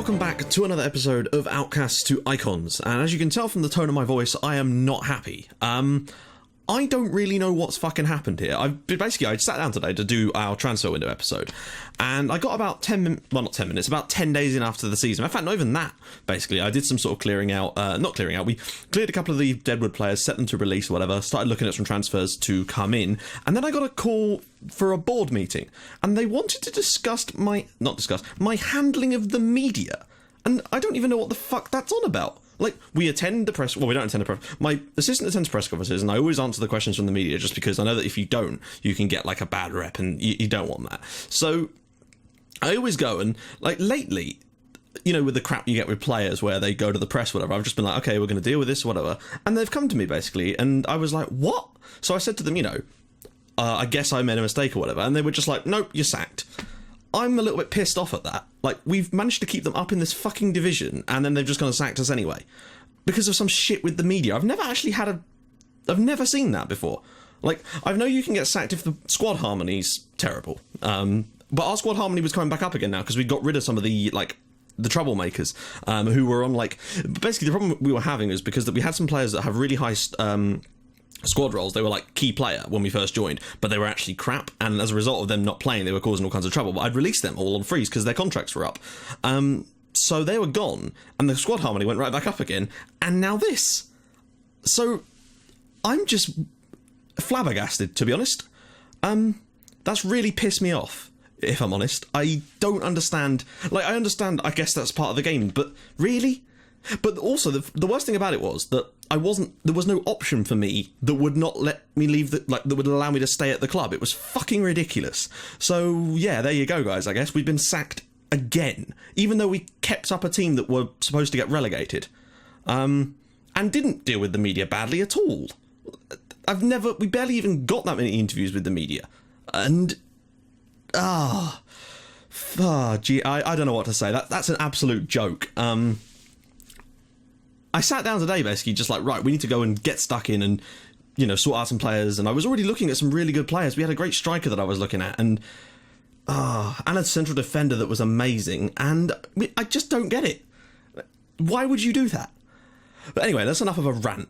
welcome back to another episode of Outcasts to Icons, and as you can tell from the tone of my voice, I am not happy. I don't really know what's fucking happened here. I sat down today to do our transfer window episode, and I got about 10 minutes, well, not 10 minutes, about 10 days in after the season. In fact, not even that, basically. I did some sort of we cleared a couple of the Deadwood players, set them to release or whatever, started looking at some transfers to come in, and then I got a call for a board meeting, and they wanted to discuss my handling of the media, and I don't even know what the fuck that's on about. Like, we don't attend the press... My assistant attends press conferences, and I always answer the questions from the media, just because I know that if you don't, you can get, like, a bad rep, and you don't want that. So, I always go, and, like, lately, you know, with the crap you get with players where they go to the press, whatever, I've just been like, okay, we're going to deal with this, whatever. And they've come to me, basically, and I was like, what? So I said to them, I guess I made a mistake or whatever, and they were just like, nope, you're sacked. I'm a little bit pissed off at that. Like, we've managed to keep them up in this fucking division, and then they've just gone and sacked us anyway. Because of some shit with the media. I've never seen that before. Like, I know you can get sacked if the squad harmony's terrible. But our squad harmony was coming back up again now, because we got rid of some of the, like, the troublemakers, who were on, like... Basically, the problem we were having is because that we had some players that have really high... squad roles. They were like key player when we first joined, but they were actually crap, and as a result of them not playing, they were causing all kinds of trouble. But I'd released them all on freeze because their contracts were up, so they were gone, and the squad harmony went right back up again, and now this. So I'm just flabbergasted, to be honest. That's really pissed me off, if I'm honest. I don't understand. Like, I understand, I guess that's part of the game, but really? But also, the worst thing about it was that there was no option for me that would not let me leave, that would allow me to stay at the club. It was fucking ridiculous. So, yeah, there you go, guys, I guess. We've been sacked again, even though we kept up a team that were supposed to get relegated. And didn't deal with the media badly at all. We barely even got that many interviews with the media. And, I don't know what to say. That's an absolute joke. I sat down today, basically, just like, right, we need to go and get stuck in and, sort out some players. And I was already looking at some really good players. We had a great striker that I was looking at, and a central defender that was amazing. And I just don't get it. Why would you do that? But anyway, that's enough of a rant.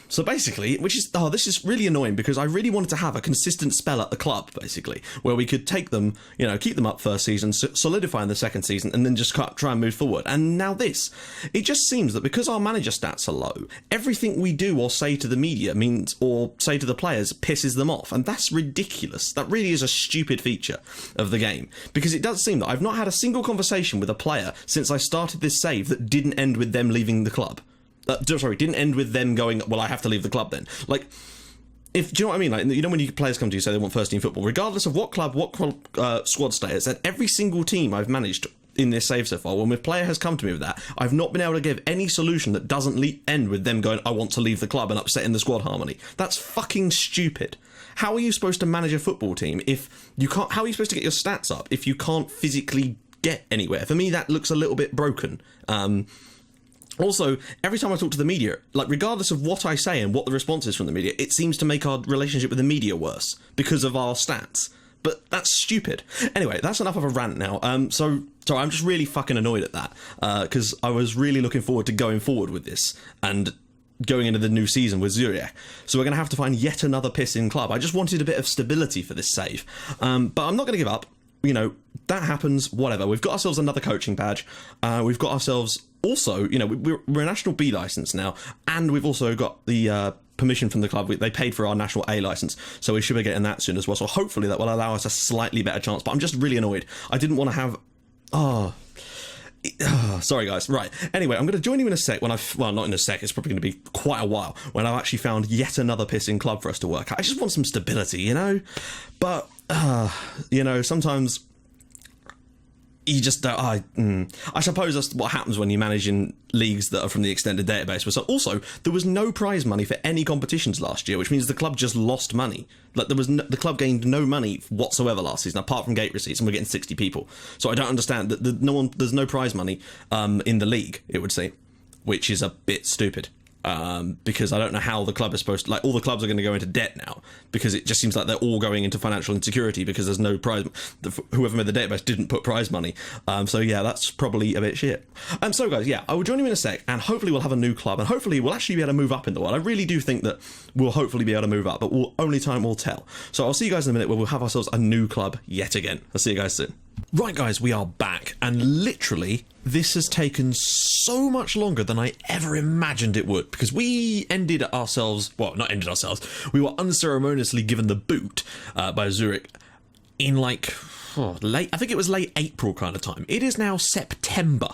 So basically, this is really annoying, because I really wanted to have a consistent spell at the club, basically, where we could take them, keep them up first season, solidify in the second season, and then just try and move forward. And now this. It just seems that because our manager stats are low, everything we do or say to the media or say to the players pisses them off. And that's ridiculous. That really is a stupid feature of the game, because it does seem that I've not had a single conversation with a player since I started this save that didn't end with them leaving the club. Didn't end with them going, well, I have to leave the club then. Like, do you know what I mean? Like, when players come to you say they want first team football, regardless of what club, squad status, at every single team I've managed in this save so far, when a player has come to me with that, I've not been able to give any solution that doesn't end with them going, I want to leave the club, and upsetting the squad harmony. That's fucking stupid. How are you supposed to manage a football team if you can't? How are you supposed to get your stats up if you can't physically get anywhere? For me, that looks a little bit broken. Also, every time I talk to the media, like, regardless of what I say and what the response is from the media, it seems to make our relationship with the media worse because of our stats. But that's stupid. Anyway, that's enough of a rant now. So I'm just really fucking annoyed at that, because I was really looking forward to going forward with this and going into the new season with Zurich. So we're going to have to find yet another pissing club. I just wanted a bit of stability for this save. But I'm not going to give up. That happens, whatever. We've got ourselves another coaching badge. We've got ourselves also, we're a National B licence now, and we've also got the permission from the club. They paid for our National A licence, so we should be getting that soon as well. So hopefully that will allow us a slightly better chance. But I'm just really annoyed. I didn't want to have... sorry, guys. Right. Anyway, I'm going to join you in a sec well, not in a sec, it's probably going to be quite a while, when I've actually found yet another pissing club for us to work at. I just want some stability, But, sometimes you just don't... I suppose that's what happens when you manage in leagues that are from the extended database. But so also, there was no prize money for any competitions last year, which means the club just lost money. Like, the club gained no money whatsoever last season, apart from gate receipts, and we're getting 60 people. So I don't understand that there's no prize money in the league, it would seem, which is a bit stupid. because I don't know how the club is supposed to, like, all the clubs are going to go into debt now, because it just seems like they're all going into financial insecurity because there's no prize. Whoever made the database didn't put prize money. So yeah, that's probably a bit shit. So guys, yeah, I will join you in a sec, and hopefully we'll have a new club, and hopefully we'll actually be able to move up in the world. I really do think that we'll hopefully be able to move up, but only time will tell. So I'll see you guys in a minute where we'll have ourselves a new club yet again. I'll see you guys soon. Right guys, we are back, and literally this has taken so much longer than I ever imagined it would, because we ended ourselves, well, not ended ourselves, we were unceremoniously given the boot by Zurich in like late, I think it was late April kind of time. It is now September.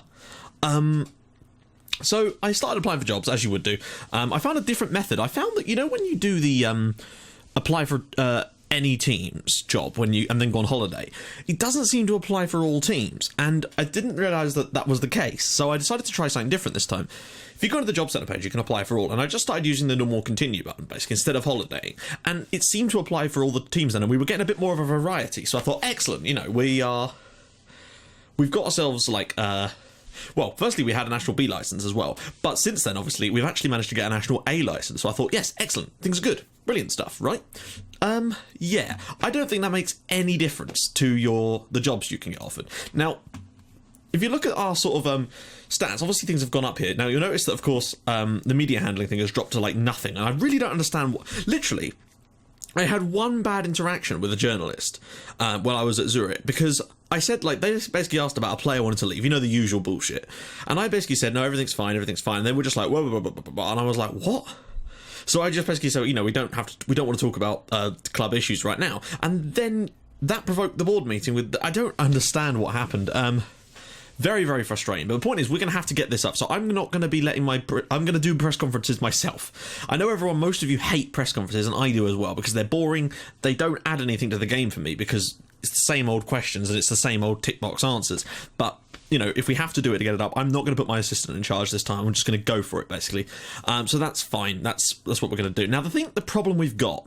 So I started applying for jobs, as you would do. I found a different method. I found that, you know, when you do the apply for any team's job and then go on holiday, it doesn't seem to apply for all teams, and I didn't realise that that was the case, so I decided to try something different this time. If you go to the job centre page, you can apply for all, and I just started using the normal continue button basically instead of holidaying, and it seemed to apply for all the teams then, and we were getting a bit more of a variety. So I thought, excellent, you know, we've got ourselves like well, firstly, we had a National B licence as well, but since then, obviously, we've actually managed to get a National A licence, so I thought, yes, excellent, things are good, brilliant stuff, right? Yeah, I don't think that makes any difference to the jobs you can get offered. Now, if you look at our sort of stats, obviously things have gone up here. Now, you'll notice that, of course, the media handling thing has dropped to, like, nothing, and I really don't understand what... Literally, I had one bad interaction with a journalist while I was at Zurich, because I said, like, they basically asked about a player wanted to leave, you know, the usual bullshit. And I basically said, no, everything's fine. And they were just like, whoa, whoa, whoa, whoa, whoa. And I was like, what? So I just basically said, you know, we don't want to talk about club issues right now. And then that provoked the board meeting I don't understand what happened. Very, very frustrating. But the point is, we're going to have to get this up. So I'm not going to be letting I'm going to do press conferences myself. I know most of you hate press conferences, and I do as well, because they're boring. They don't add anything to the game for me, because it's the same old questions and it's the same old tick box answers. But, you know, if we have to do it to get it up, I'm not going to put my assistant in charge this time. I'm just going to go for it, basically. So that's fine. That's what we're going to do. Now, the problem we've got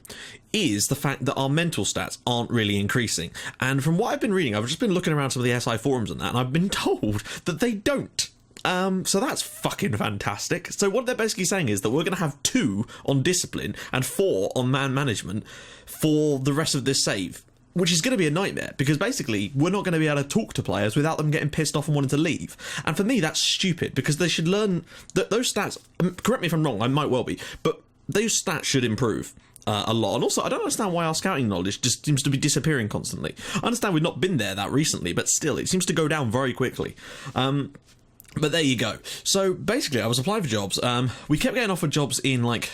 is the fact that our mental stats aren't really increasing. And from what I've been reading, I've just been looking around some of the SI forums and that, and I've been told that they don't. So that's fucking fantastic. So what they're basically saying is that we're going to have 2 on discipline and 4 on man management for the rest of this save, which is going to be a nightmare, because basically we're not going to be able to talk to players without them getting pissed off and wanting to leave. And for me, that's stupid, because they should learn that those stats, correct me if I'm wrong, I might well be, but those stats should improve a lot. And also, I don't understand why our scouting knowledge just seems to be disappearing constantly. I understand we've not been there that recently, but still, it seems to go down very quickly. But there you go. So basically, I was applying for jobs. We kept getting offered jobs in, like,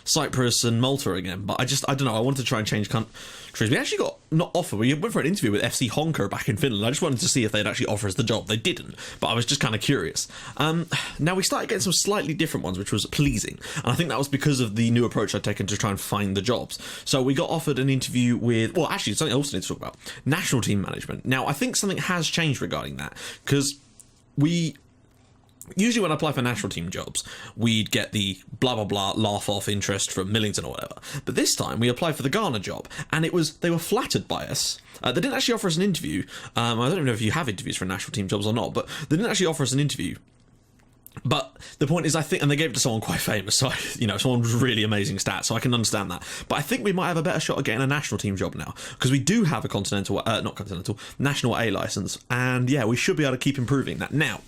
Cyprus and Malta again, but I don't know, I wanted to try and change countries. We actually got, not offered, we went for an interview with FC Honka back in Finland. I just wanted to see if they'd actually offer us the job. They didn't, but I was just kind of curious. Now we started getting some slightly different ones, which was pleasing, and I think that was because of the new approach I'd taken to try and find the jobs. So we got offered an interview with, well, actually, something I also need to talk about, national team management. Now, I think something has changed regarding that, because usually when I apply for national team jobs, we'd get the blah blah blah laugh off interest from Millington or whatever. But this time we applied for the Ghana job, and they were flattered by us. They didn't actually offer us an interview. I don't even know if you have interviews for national team jobs or not, but they didn't actually offer us an interview. But the point is, I think, and they gave it to someone quite famous, so someone with really amazing stats, so I can understand that. But I think we might have a better shot at getting a national team job now, because we do have a national A license, and yeah, we should be able to keep improving that. Now,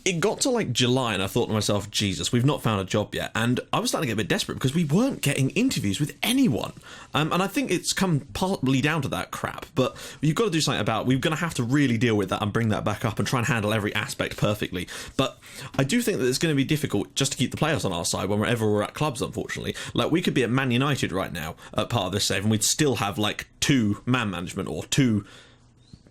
it got to like July, and I thought to myself, Jesus, we've not found a job yet. And I was starting to get a bit desperate, because we weren't getting interviews with anyone. And I think it's come partly down to that crap, but you've got to do something about it. We're going to have to really deal with that and bring that back up and try and handle every aspect perfectly. But I do think that it's going to be difficult just to keep the players on our side whenever we're at clubs, unfortunately. Like, we could be at Man United right now at part of this save, and we'd still have like 2 man management or 2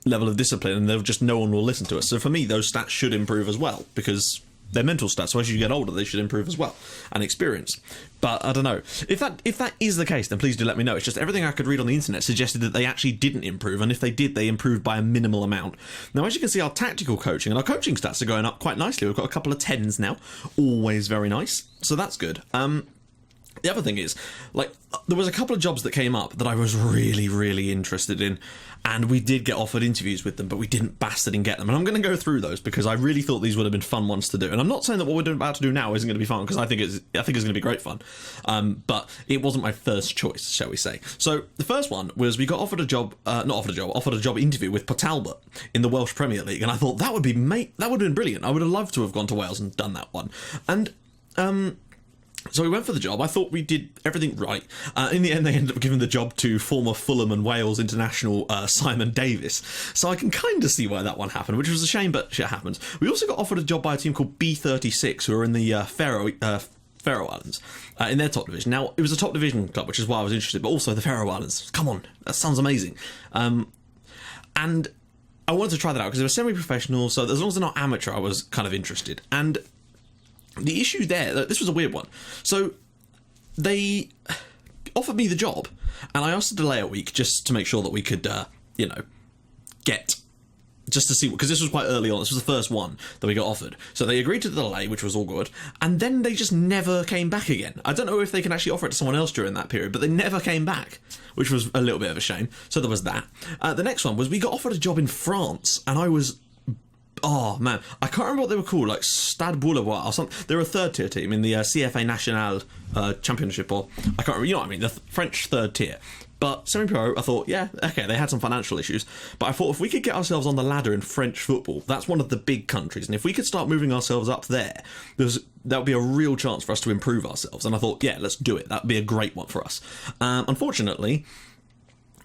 level of discipline, and no one will listen to us. So for me, those stats should improve as well, because they're mental stats, so as you get older they should improve as well, and experience. But I don't know, if that is the case, then please do let me know. It's just everything I could read on the internet suggested that they actually didn't improve, and if they did, they improved by a minimal amount. Now, as you can see, our tactical coaching and our coaching stats are going up quite nicely. We've got a couple of 10s now, always very nice, so that's good. The other thing is, like, there was a couple of jobs that came up that I was really, really interested in, and we did get offered interviews with them, but we didn't bastard get them. And I'm going to go through those because I really thought these would have been fun ones to do. And I'm not saying that what we're about to do now isn't going to be fun, because I think it's going to be great fun. But it wasn't my first choice, shall we say. So the first one was we got offered a job interview with Port Talbot in the Welsh Premier League, and I thought that would have been brilliant. I would have loved to have gone to Wales and done that one. And so we went for the job. I thought we did everything right. In the end, they ended up giving the job to former Fulham and Wales international Simon Davis. So I can kind of see why that one happened, which was a shame, but shit happens. We also got offered a job by a team called B36, who are in the Faroe Islands, in their top division. Now, it was a top division club, which is why I was interested, but also the Faroe Islands. Come on, that sounds amazing. And I wanted to try that out because they were semi-professional, so as long as they're not amateur, I was kind of interested. And the issue there, this was a weird one. So they offered me the job, and I asked to delay a week just to make sure that we could, just to see, because this was quite early on. This was the first one that we got offered. So they agreed to the delay, which was all good, and then they just never came back again. I don't know if they can actually offer it to someone else during that period, but they never came back, which was a little bit of a shame. So there was that. The next one was we got offered a job in France, and I was... Oh, man. I can't remember what they were called, like Stade Boulevard or something. They were a third-tier team in the CFA National Championship, or... I can't remember, you know what I mean, the French third tier. But semi-pro, I thought, yeah, okay, they had some financial issues. But I thought if we could get ourselves on the ladder in French football, that's one of the big countries. And if we could start moving ourselves up there, that would be a real chance for us to improve ourselves. And I thought, yeah, let's do it. That would be a great one for us. Unfortunately...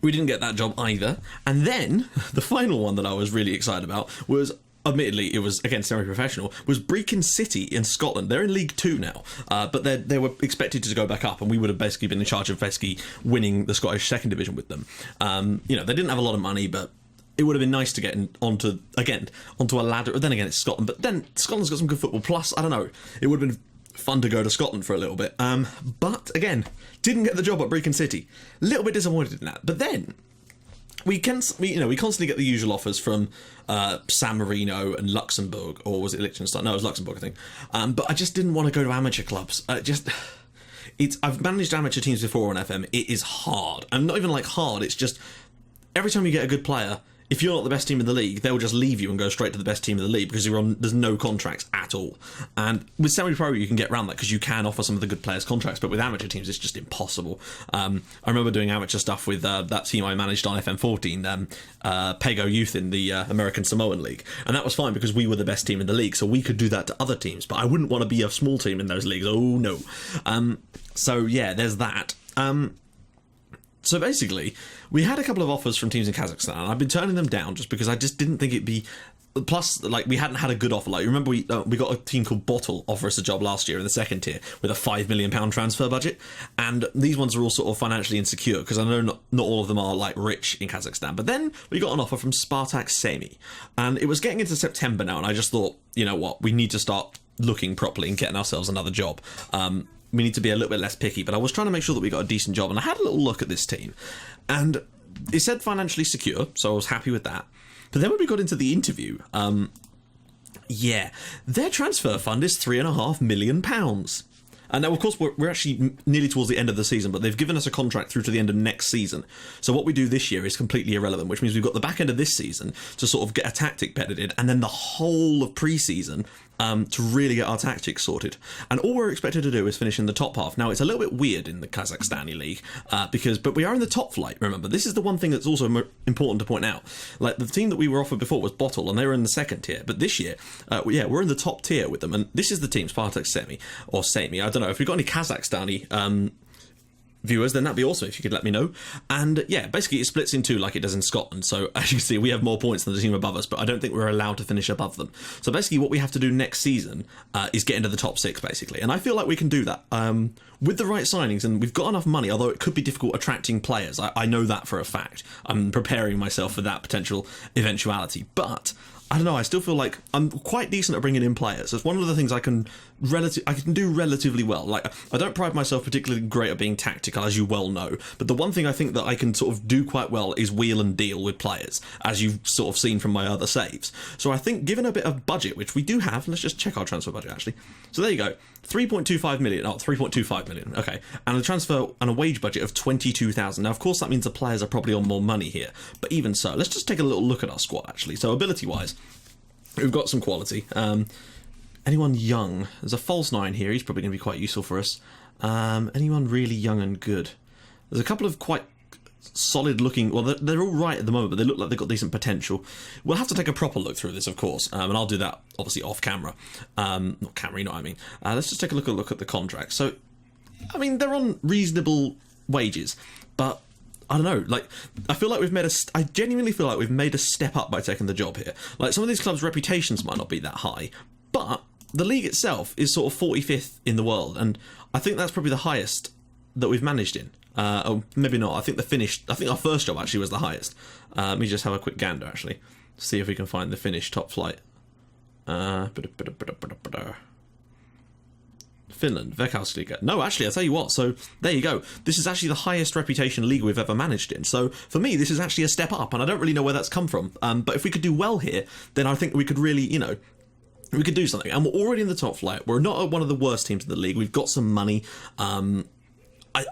we didn't get that job either. And then, the final one that I was really excited about was, admittedly, it was, again, semi-professional, was Brecon City in Scotland. They're in League 2 now, but they were expected to go back up, and we would have basically been in charge of basically winning the Scottish second division with them. They didn't have a lot of money, but it would have been nice to get onto a ladder. Then again, it's Scotland, but then Scotland's got some good football. Plus, I don't know, it would have been fun to go to Scotland for a little bit. But again, didn't get the job at Brecon City. A little bit disappointed in that. But then we constantly get the usual offers from San Marino and Luxembourg, or was it Liechtenstein? No, it was Luxembourg, I think. But I just didn't want to go to amateur clubs. I've managed amateur teams before on FM. It is hard. And not even like hard. It's just every time you get a good player, if you're not the best team in the league, they'll just leave you and go straight to the best team in the league because there's no contracts at all. And with semi-pro, you can get around that because you can offer some of the good players contracts, but with amateur teams, it's just impossible. I remember doing amateur stuff with that team I managed on FM14, Pago Youth in the American Samoan League, and that was fine because we were the best team in the league, so we could do that to other teams, but I wouldn't want to be a small team in those leagues. Oh, no. So, yeah, there's that. So basically, we had a couple of offers from teams in Kazakhstan, and I've been turning them down just because I just didn't think it'd be... Plus, like, we hadn't had a good offer. Like, remember we got a team called Bottle offer us a job last year in the second tier with a £5 million transfer budget, and these ones are all sort of financially insecure because I know not all of them are, like, rich in Kazakhstan. But then we got an offer from Spartak Semi, and it was getting into September now, and I just thought, you know what, we need to start looking properly and getting ourselves another job. We need to be a little bit less picky, but I was trying to make sure that we got a decent job, and I had a little look at this team, and it said financially secure, so I was happy with that. But then when we got into the interview, their transfer fund is £3.5 million. And now, of course, we're actually nearly towards the end of the season, but they've given us a contract through to the end of next season. So what we do this year is completely irrelevant, which means we've got the back end of this season to sort of get a tactic bedded in, and then the whole of pre-season to really get our tactics sorted. And all we're expected to do is finish in the top half. Now, it's a little bit weird in the Kazakhstani league, but we are in the top flight, remember. This is the one thing that's also important to point out. Like, the team that we were offered before was Bottle, and they were in the second tier. But this year, we're in the top tier with them. And this is the team, Spartak Semi, or Semi. I don't know. If we've got any Kazakhstani viewers, then that'd be awesome if you could let me know. And yeah, basically it splits in two like it does in Scotland. So as you can see, we have more points than the team above us, but I don't think we're allowed to finish above them. So basically what we have to do next season is get into the top six, basically. And I feel like we can do that with the right signings, and we've got enough money, although it could be difficult attracting players. I know that for a fact. I'm preparing myself for that potential eventuality, but I don't know, I still feel like I'm quite decent at bringing in players. It's one of the things I can I can do relatively well. Like, I don't pride myself particularly great at being tactical, as you well know, but the one thing I think that I can sort of do quite well is wheel and deal with players, as you've sort of seen from my other saves. So I think given a bit of budget, which we do have, let's just check our transfer budget actually. So there you go, 3.25 million, 3.25 million, okay, and a transfer and a wage budget of 22,000. Now of course that means the players are probably on more money here, but even so, let's just take a little look at our squad actually. So ability wise, we've got some quality. Anyone young? There's a false 9 here. He's probably going to be quite useful for us. Anyone really young and good? There's a couple of quite solid looking... Well, they're all right at the moment, but they look like they've got decent potential. We'll have to take a proper look through this, of course, and I'll do that, obviously, off camera. Not camera, you know what I mean. Let's just take a look at the contract. So, I mean, they're on reasonable wages, but... I don't know, like, I feel like I genuinely feel like we've made a step up by taking the job here. Like, some of these clubs' reputations might not be that high, but the league itself is sort of 45th in the world, and I think that's probably the highest that we've managed in. Or maybe not, I think our first job actually was the highest. Let me just have a quick gander, actually, see if we can find the Finnish top flight. Finland, Veikkausliiga. No, actually, I'll tell you what, so there you go. This is actually the highest reputation league we've ever managed in. So for me, this is actually a step up, and I don't really know where that's come from. But if we could do well here, then I think we could really, we could do something. And we're already in the top flight. We're not one of the worst teams in the league. We've got some money.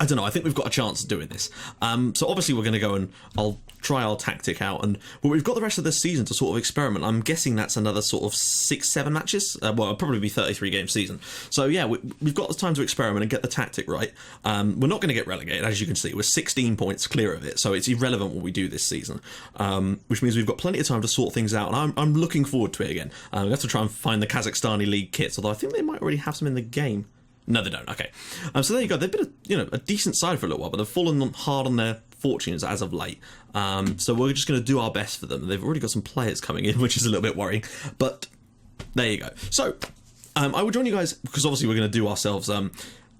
I don't know, I think we've got a chance of doing this. So obviously we're going to go and I'll try our tactic out, and we've got the rest of this season to sort of experiment. I'm guessing that's another sort of 6-7 matches. Well, it'll probably be 33 game season. So yeah, we've got the time to experiment and get the tactic right. We're not going to get relegated, as you can see. We're 16 points clear of it, so it's irrelevant what we do this season. Which means we've got plenty of time to sort things out, and I'm looking forward to it again. We have to try and find the Kazakhstani league kits, although I think they might already have some in the game. No, they don't. Okay. So there you go. They've been a decent side for a little while, but they've fallen hard on their fortunes as of late. So we're just going to do our best for them. They've already got some players coming in, which is a little bit worrying. But there you go. So I will join you guys, because obviously we're going to do ourselves a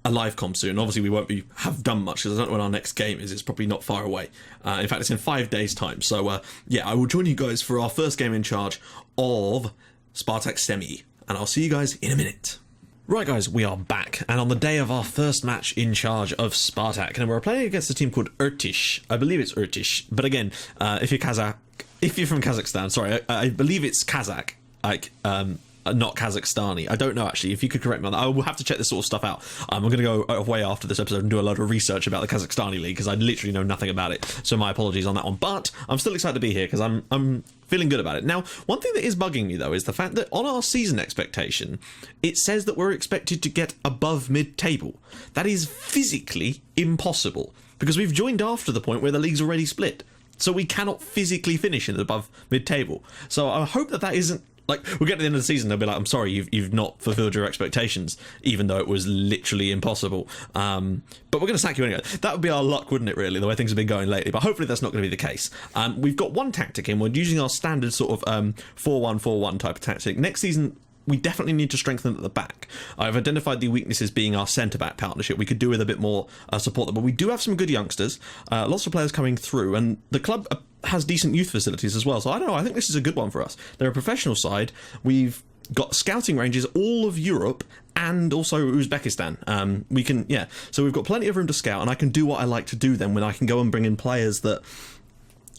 live comp soon. Obviously we won't have done much, because I don't know when our next game is. It's probably not far away. In fact, it's in 5 days' time. So yeah, I will join you guys for our first game in charge of Spartak Semi, and I'll see you guys in a minute. Right guys, we are back, and on the day of our first match in charge of Spartak, and we're playing against a team called Irtish. I believe it's Irtish, but again, if you're from Kazakhstan, sorry, I believe it's Kazakh, like, not Kazakhstani. I don't know, actually. If you could correct me on that, I will have to check this sort of stuff out. I'm going to go away after this episode and do a load of research about the Kazakhstani league, because I literally know nothing about it, so my apologies on that one. But I'm still excited to be here, because I'm feeling good about it. Now, one thing that is bugging me, though, is the fact that on our season expectation, it says that we're expected to get above mid-table. That is physically impossible, because we've joined after the point where the league's already split. So we cannot physically finish in the above mid-table. So I hope that isn't... Like, we'll get to the end of the season, they'll be like, I'm sorry, you've not fulfilled your expectations, even though it was literally impossible. But we're going to sack you anyway. That would be our luck, wouldn't it, really, the way things have been going lately. But hopefully that's not going to be the case. We've got one tactic in. We're using our standard sort of 4-1-4-1 type of tactic. Next season, we definitely need to strengthen at the back. I've identified the weaknesses being our centre-back partnership. We could do with a bit more support there, but we do have some good youngsters, lots of players coming through, and the club has decent youth facilities as well. So I don't know, I think this is a good one for us. They're a professional side. We've got scouting ranges all of Europe and also Uzbekistan. We can, yeah, so we've got plenty of room to scout, and I can do what I like to do then, when I can go and bring in players that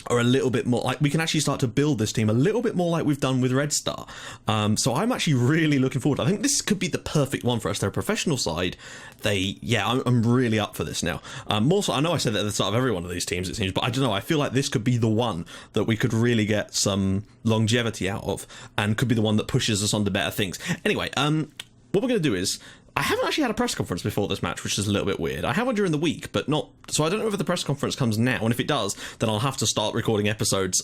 are a little bit more like, we can actually start to build this team a little bit more like we've done with Red Star. So I'm actually really looking forward. I think this could be the perfect one for us. They're a professional side. I'm really up for this now. More so, I know I said that at the start of every one of these teams, it seems, but I don't know, I feel like this could be the one that we could really get some longevity out of, and could be the one that pushes us on to better things. Anyway, what we're going to do is, I haven't actually had a press conference before this match, which is a little bit weird. I have one during the week, but not... So I don't know if the press conference comes now, and if it does, then I'll have to start recording episodes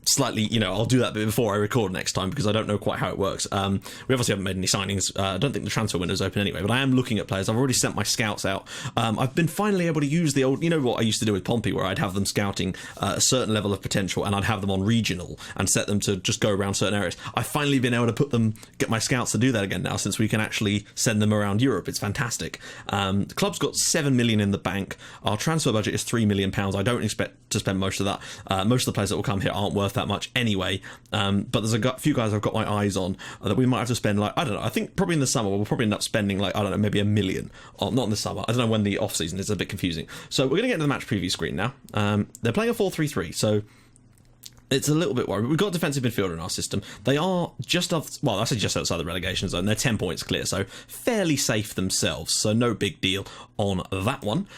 slightly, I'll do that bit before I record next time, because I don't know quite how it works. We obviously haven't made any signings. I don't think the transfer window's open anyway, but I am looking at players. I've already sent my scouts out. I've been finally able to use the old, what I used to do with Pompey, where I'd have them scouting a certain level of potential, and I'd have them on regional and set them to just go around certain areas. I've finally been able to get my scouts to do that again now, since we can actually send them around Europe. It's fantastic. The club's got 7 million in the bank. Our transfer budget is £3 million. I don't expect to spend most of that. Most of the players that will come here aren't worth that much anyway. But there's a few guys I've got my eyes on that we might have to spend, like, I don't know, I think probably in the summer we'll probably end up spending, like, I don't know, maybe $1 million. Or not in the summer, I don't know when the off season is, a bit confusing. So we're going to get into the match preview screen now. They're playing a 4-3-3, so it's a little bit worried. We've got a defensive midfielder in our system. They are just I say just outside the relegation zone. They're 10 points clear, so fairly safe themselves. So no big deal on that one.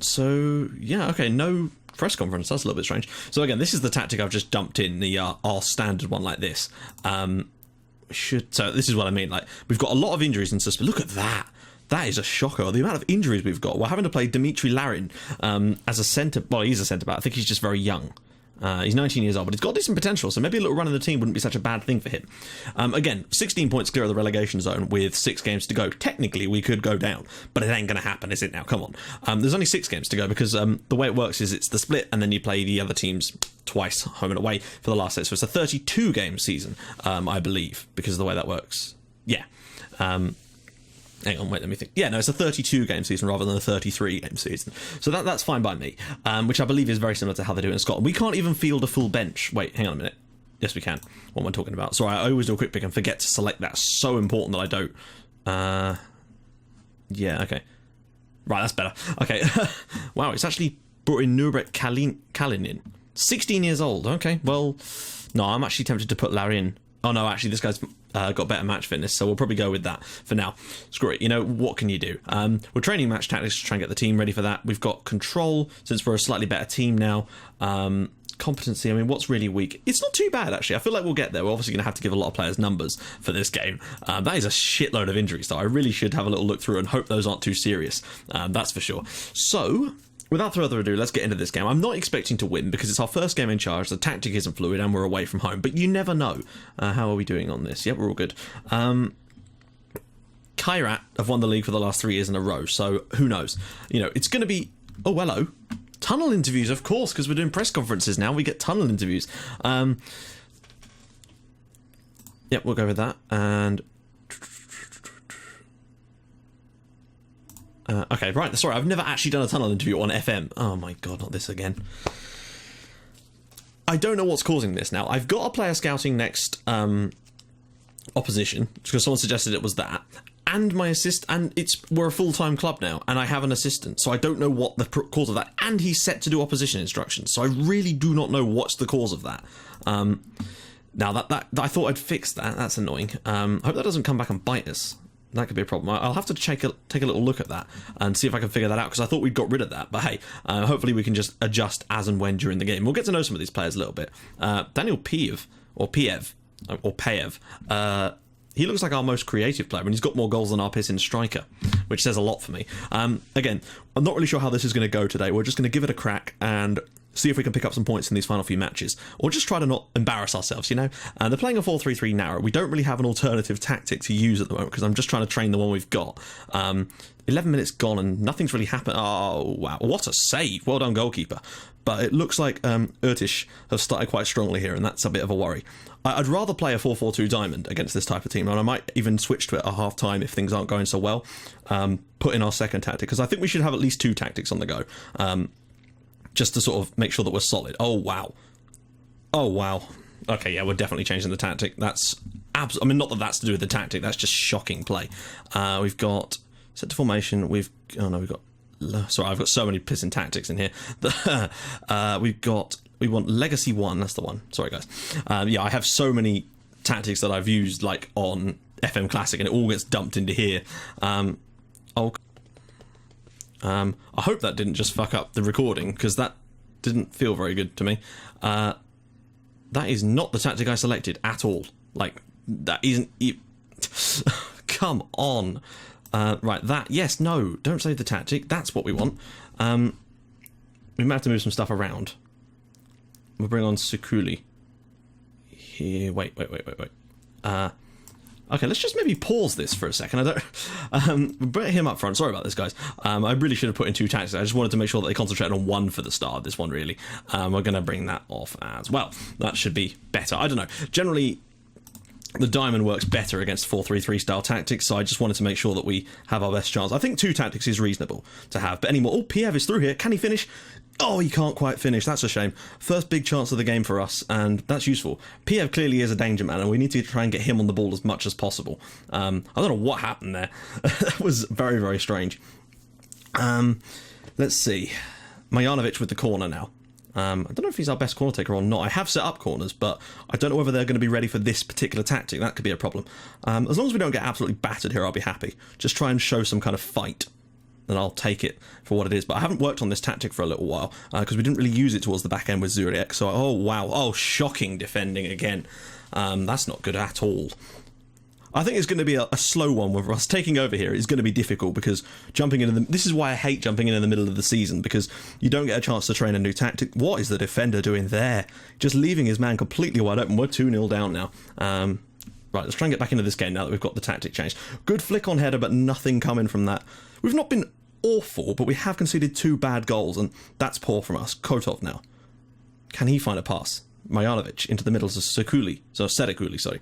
So yeah, okay, no press conference. That's a little bit strange. So again, this is the tactic I've just dumped in, the our standard one like this. So this is what I mean. Like, we've got a lot of injuries and suspension. Look at that. That is a shocker. The amount of injuries we've got. We're having to play Dimitri Larin as a centre. Well, he's a centre back. I think he's just very young. He's 19 years old, but he's got decent potential, so maybe a little run in the team wouldn't be such a bad thing for him. Again, 16 points clear of the relegation zone with 6 games to go. Technically, we could go down, but it ain't going to happen, is it now? Come on. There's only 6 games to go because the way it works is it's the split, and then you play the other teams twice, home and away, for the last set. So it's a 32-game season, I believe, because of the way that works. Yeah. Hang on, wait, let me think. Yeah, no, it's a 32-game season rather than a 33-game season. So that's fine by me, which I believe is very similar to how they do it in Scotland. We can't even field a full bench. Wait, hang on a minute. Yes, we can. What am I talking about? Sorry, I always do a quick pick and forget to select that. So important that I don't. Yeah, okay. Right, that's better. Okay. Wow, it's actually brought in Nurbert Kalinin. 16 years old. Okay, well, no, I'm actually tempted to put Larry in. Oh, no, actually, this guy's got better match fitness, so we'll probably go with that for now. Screw it. You know, what can you do? We're training match tactics to try and get the team ready for that. We've got control, since we're a slightly better team now. Competency, I mean, what's really weak? It's not too bad, actually. I feel like we'll get there. We're obviously going to have to give a lot of players numbers for this game. That is a shitload of injuries, though. I really should have a little look through and hope those aren't too serious. That's for sure. So, without further ado, let's get into this game. I'm not expecting to win because it's our first game in charge. The tactic isn't fluid and we're away from home, but you never know. How are we doing on this? Yep, we're all good. Kairat have won the league for the last 3 years in a row, so who knows? You know, it's going to be... Oh, hello. Tunnel interviews, of course, because we're doing press conferences now. We get tunnel interviews. Yep, we'll go with that. And... okay, right, sorry, I've never actually done a tunnel interview on FM. Oh my god, not this again. I don't know what's causing this now. I've got a player scouting next opposition, because someone suggested it was that, and my and we're a full-time club now, and I have an assistant, so I don't know what the cause of that, and he's set to do opposition instructions, so I really do not know what's the cause of that. Now, that I thought I'd fix that. That's annoying. I hope that doesn't come back and bite us. That could be a problem. I'll have to take a little look at that and see if I can figure that out, because I thought we'd got rid of that. But hey, hopefully we can just adjust as and when during the game. We'll get to know some of these players a little bit. Daniel Piev, he looks like our most creative player, and he's got more goals than our pissing striker, which says a lot for me. Again, I'm not really sure how this is going to go today. We're just going to give it a crack and see if we can pick up some points in these final few matches, or just try to not embarrass ourselves, you know? They're playing a 4-3-3 now. We don't really have an alternative tactic to use at the moment, because I'm just trying to train the one we've got. 11 minutes gone and nothing's really happened. Oh, wow. What a save. Well done, goalkeeper. But it looks like Urtish have started quite strongly here, and that's a bit of a worry. I'd rather play a 4-4-2 diamond against this type of team, and I might even switch to it at half-time if things aren't going so well. Put in our second tactic, because I think we should have at least 2 tactics on the go. Just to sort of make sure that we're solid. Oh, wow. Oh, wow. Okay, yeah, we're definitely changing the tactic. That's I mean, not that that's to do with the tactic. That's just shocking play. We've got set to formation. We've got... Sorry, I've got so many pissing tactics in here. We want Legacy 1. That's the one. Sorry, guys. Yeah, I have so many tactics that I've used, like, on FM Classic, and it all gets dumped into here. I hope that didn't just fuck up the recording, because that didn't feel very good to me. That is not the tactic I selected at all. Like, that isn't... Come on. Right, that... Yes, no, don't say the tactic. That's what we want. We might have to move some stuff around. We'll bring on Sukuli. Here, wait. Okay, let's just maybe pause this for a second. We'll put him up front. Sorry about this, guys. I really should have put in 2 tactics. I just wanted to make sure that they concentrated on 1 for the start of this one, really. We're going to bring that off as well. That should be better. I don't know. Generally, the diamond works better against 4-3-3 style tactics, so I just wanted to make sure that we have our best chance. I think 2 tactics is reasonable to have, but anymore. Oh, Piev is through here. Can he finish? Oh, he can't quite finish. That's a shame. First big chance of the game for us, and that's useful. Piev clearly is a danger man, and we need to try and get him on the ball as much as possible. I don't know what happened there. That was very, very strange. Let's see. Marjanovic with the corner now. I don't know if he's our best corner taker or not. I have set up corners, but I don't know whether they're going to be ready for this particular tactic. That could be a problem. As long as we don't get absolutely battered here, I'll be happy. Just try and show some kind of fight, and I'll take it for what it is. But I haven't worked on this tactic for a little while, because we didn't really use it towards the back end with Zuriek. So, oh, wow. Oh, shocking defending again. That's not good at all. I think it's going to be a slow one with us. Taking over here is going to be difficult, because jumping in this is why I hate jumping in the middle of the season, because you don't get a chance to train a new tactic. What is the defender doing there? Just leaving his man completely wide open. We're 2-0 down now. Right, let's try and get back into this game now that we've got the tactic changed. Good flick on header, but nothing coming from that. We've not been awful, but we have conceded 2 bad goals, and that's poor from us. Kotov now. Can he find a pass? Marjanovic into the middle to Serekuli, sorry.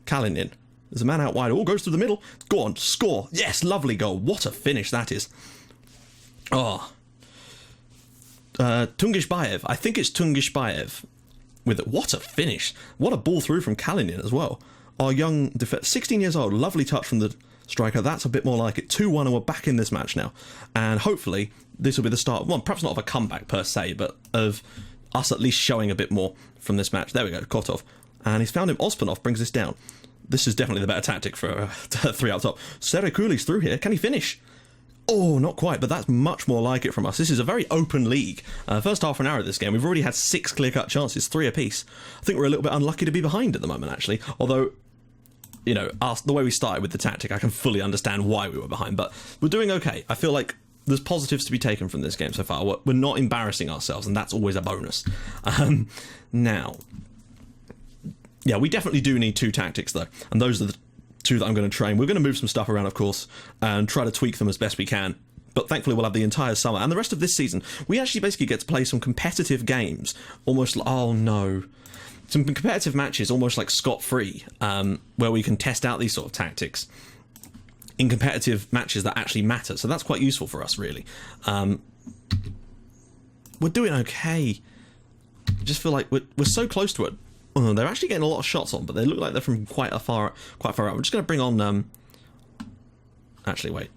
Kalinin. There's a man out wide. Oh, goes through the middle. Go on, score. Yes, lovely goal. What a finish that is. Oh. Tungishbayev. I think it's Tungishbayev. What a finish. What a ball through from Kalinin as well. Our young defender, 16 years old. Lovely touch from the striker. That's a bit more like it. 2-1, and we're back in this match now. And hopefully this will be the start, well, perhaps not of a comeback per se, but of us at least showing a bit more from this match. There we go, Kotov. And he's found him. Ospanov brings this down. This is definitely the better tactic for 3 out top. Serekuli's through here. Can he finish? Oh, not quite, but that's much more like it from us. This is a very open league. First half an hour of this game, we've already had 6 clear-cut chances, 3 apiece. I think we're a little bit unlucky to be behind at the moment, actually. Although, you know, the way we started with the tactic, I can fully understand why we were behind. But we're doing okay. I feel like there's positives to be taken from this game so far. We're not embarrassing ourselves, and that's always a bonus. Now... yeah, we definitely do need 2 tactics, though. And those are the 2 that I'm going to train. We're going to move some stuff around, of course, and try to tweak them as best we can. But thankfully, we'll have the entire summer and the rest of this season. We actually basically get to play some competitive games. Almost like... oh, no. Some competitive matches, almost like scot-free, where we can test out these sort of tactics in competitive matches that actually matter. So that's quite useful for us, really. We're doing okay. I just feel like we're so close to it. Oh, they're actually getting a lot of shots on, but they look like they're from quite far out. We're just going to bring on... actually, wait.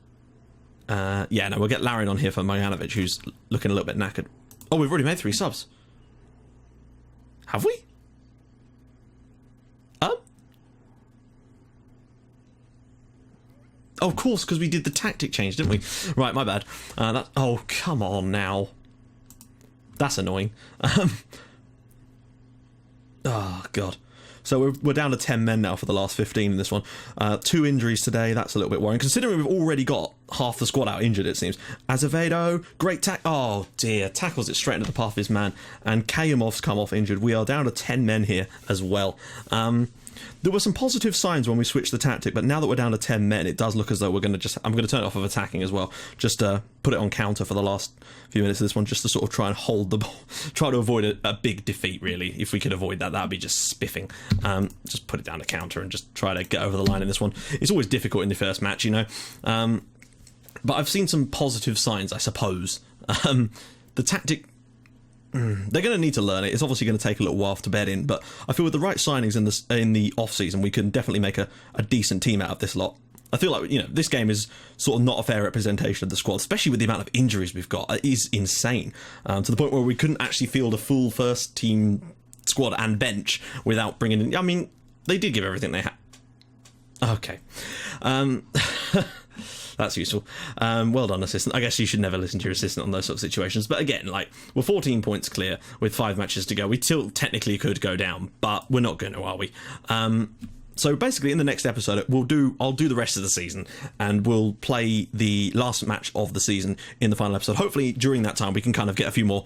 Yeah, no, we'll get Larin on here for Marjanovic, who's looking a little bit knackered. Oh, we've already made 3 subs. Have we? Oh, of course, because we did the tactic change, didn't we? Right, my bad. Oh, come on now. That's annoying. Oh, God. So we're down to 10 men now for the last 15 in this one. 2 injuries today. That's a little bit worrying, considering we've already got half the squad out injured, it seems. Azevedo, great oh, dear. Tackles it straight into the path of his man. And Kayumov's come off injured. We are down to 10 men here as well. There were some positive signs when we switched the tactic, but now that we're down to 10 men, it does look as though we're going to I'm going to turn it off of attacking as well. Just put it on counter for the last few minutes of this one, just to sort of try and hold the ball. Try to avoid a big defeat, really. If we could avoid that, that would be just spiffing. Just put it down to counter and just try to get over the line in this one. It's always difficult in the first match, you know. But I've seen some positive signs, I suppose. The tactic... they're going to need to learn it. It's obviously going to take a little while to bed in, but I feel with the right signings in the off-season, we can definitely make a decent team out of this lot. I feel like, you know, this game is sort of not a fair representation of the squad, especially with the amount of injuries we've got. It is insane, to the point where we couldn't actually field a full first-team squad and bench without bringing in... I mean, they did give everything they had. Okay. That's useful. Well done, assistant. I guess you should never listen to your assistant on those sort of situations. But again, like, we're 14 points clear with 5 matches to go. We still technically could go down, but we're not going to, are we? So basically, in the next episode, I'll do the rest of the season, and we'll play the last match of the season in the final episode. Hopefully, during that time, we can kind of get a few more...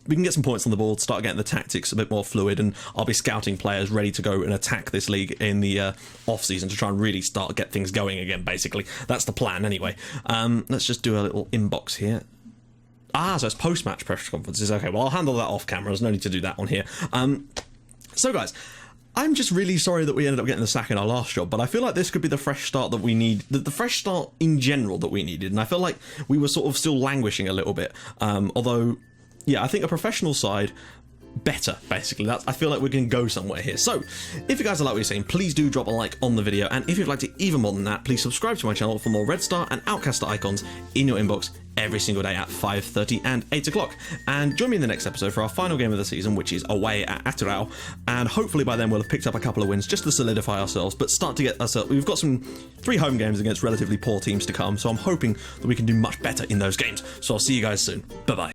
we can get some points on the board, start getting the tactics a bit more fluid, and I'll be scouting players ready to go and attack this league in the off-season to try and really get things going again, basically. That's the plan, anyway. Let's just do a little inbox here. So it's post-match press conferences. Okay, well, I'll handle that off-camera. There's no need to do that on here. So, guys... I'm just really sorry that we ended up getting the sack in our last job, but I feel like this could be the fresh start that we need, the fresh start in general that we needed, and I feel like we were sort of still languishing a little bit, although yeah, I think a professional side better, basically. I feel like we can go somewhere here. So if you guys like what you're seeing, please do drop a like on the video, and if you'd like it even more than that, please subscribe to my channel for more Red Star and Outcast icons in your inbox every single day at 5:30 and 8 o'clock. And join me in the next episode for our final game of the season, which is away at Atterau, and hopefully by then we'll have picked up a couple of wins just to solidify ourselves, but start to get ourselves, we've got 3 home games against relatively poor teams to come, so I'm hoping that we can do much better in those games. So I'll see you guys soon. Bye bye.